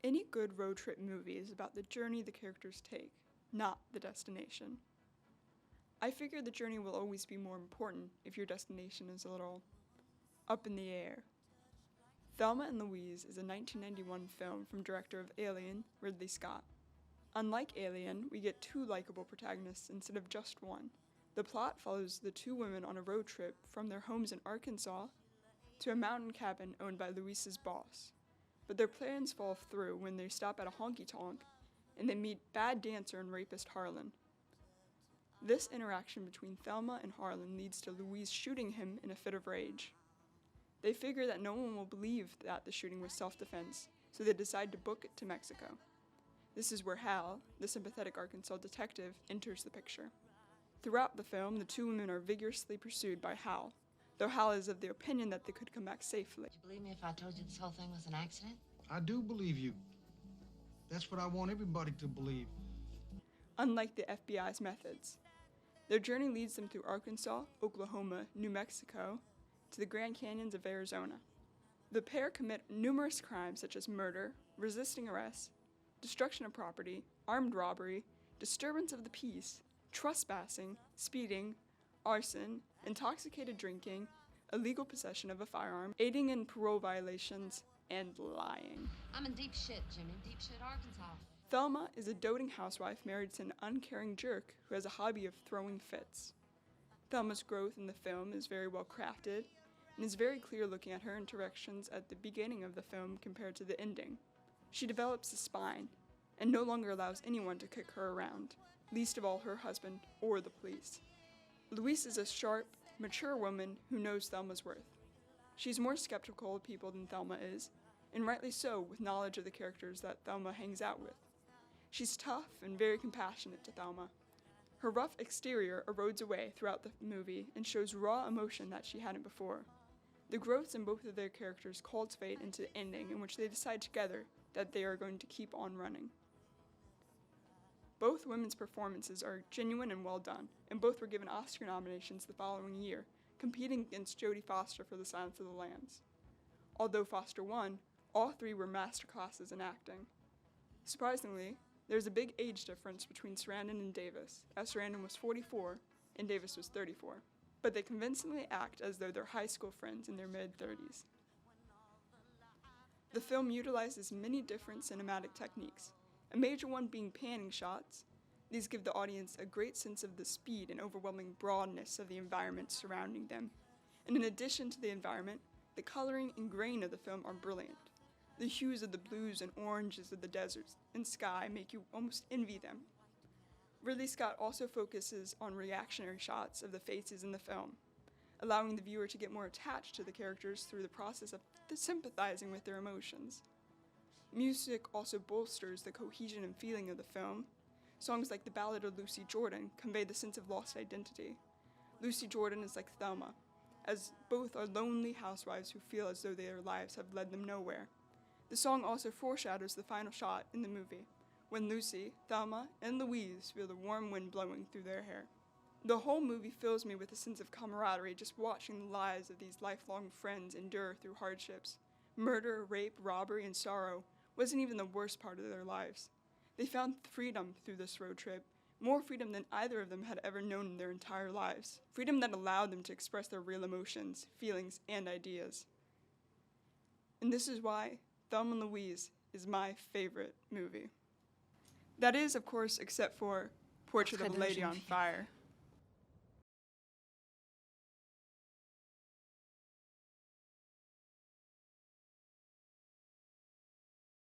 Any good road trip movie is about the journey the characters take, not the destination. I figure the journey will always be more important if your destination is a little up in the air. Thelma and Louise is a 1991 film from director of Alien, Ridley Scott. Unlike Alien, we get two likable protagonists instead of just one. The plot follows the two women on a road trip from their homes in Arkansas to a mountain cabin owned by Louise's boss. But their plans fall through when they stop at a honky-tonk and they meet bad dancer and rapist Harlan. This interaction between Thelma and Harlan leads to Louise shooting him in a fit of rage. They figure that no one will believe that the shooting was self-defense, so they decide to book it to Mexico. This is where Hal, the sympathetic Arkansas detective, enters the picture. Throughout the film, the two women are vigorously pursued by Hal, though Hal is of the opinion that they could come back safely. Would you believe me if I told you this whole thing was an accident? I do believe you. That's what I want everybody to believe. Unlike the FBI's methods, their journey leads them through Arkansas, Oklahoma, New Mexico, to the Grand Canyons of Arizona. The pair commit numerous crimes such as murder, resisting arrest, destruction of property, armed robbery, disturbance of the peace, trespassing, speeding, arson, intoxicated drinking, illegal possession of a firearm, aiding in parole violations, and lying. I'm in deep shit, Jimmy. Deep shit, Arkansas. Thelma is a doting housewife married to an uncaring jerk who has a hobby of throwing fits. Thelma's growth in the film is very well crafted and is very clear looking at her interactions at the beginning of the film compared to the ending. She develops a spine and no longer allows anyone to kick her around, least of all her husband or the police. Louise is a sharp, mature woman who knows Thelma's worth. She's more skeptical of people than Thelma is, and rightly so with knowledge of the characters that Thelma hangs out with. She's tough and very compassionate to Thelma. Her rough exterior erodes away throughout the movie and shows raw emotion that she hadn't before. The growths in both of their characters cultivate into the ending in which they decide together that they are going to keep on running. Both women's performances are genuine and well done, and both were given Oscar nominations the following year, competing against Jodie Foster for The Silence of the Lambs. Although Foster won, all three were masterclasses in acting. Surprisingly, there's a big age difference between Sarandon and Davis, as Sarandon was 44 and Davis was 34, but they convincingly act as though they're high school friends in their mid-30s. The film utilizes many different cinematic techniques, a major one being panning shots. These give the audience a great sense of the speed and overwhelming broadness of the environment surrounding them. And in addition to the environment, the coloring and grain of the film are brilliant. The hues of the blues and oranges of the deserts and sky make you almost envy them. Ridley Scott also focuses on reactionary shots of the faces in the film, allowing the viewer to get more attached to the characters through the process of sympathizing with their emotions. Music also bolsters the cohesion and feeling of the film. Songs like the Ballad of Lucy Jordan convey the sense of lost identity. Lucy Jordan is like Thelma, as both are lonely housewives who feel as though their lives have led them nowhere. The song also foreshadows the final shot in the movie, when Lucy, Thelma, and Louise feel the warm wind blowing through their hair. The whole movie fills me with a sense of camaraderie just watching the lives of these lifelong friends endure through hardships. Murder, rape, robbery, and sorrow wasn't even the worst part of their lives. They found freedom through this road trip, more freedom than either of them had ever known in their entire lives. Freedom that allowed them to express their real emotions, feelings, and ideas. And this is why Thelma and Louise is my favorite movie. That is, of course, except for Portrait of a Lady on Fire.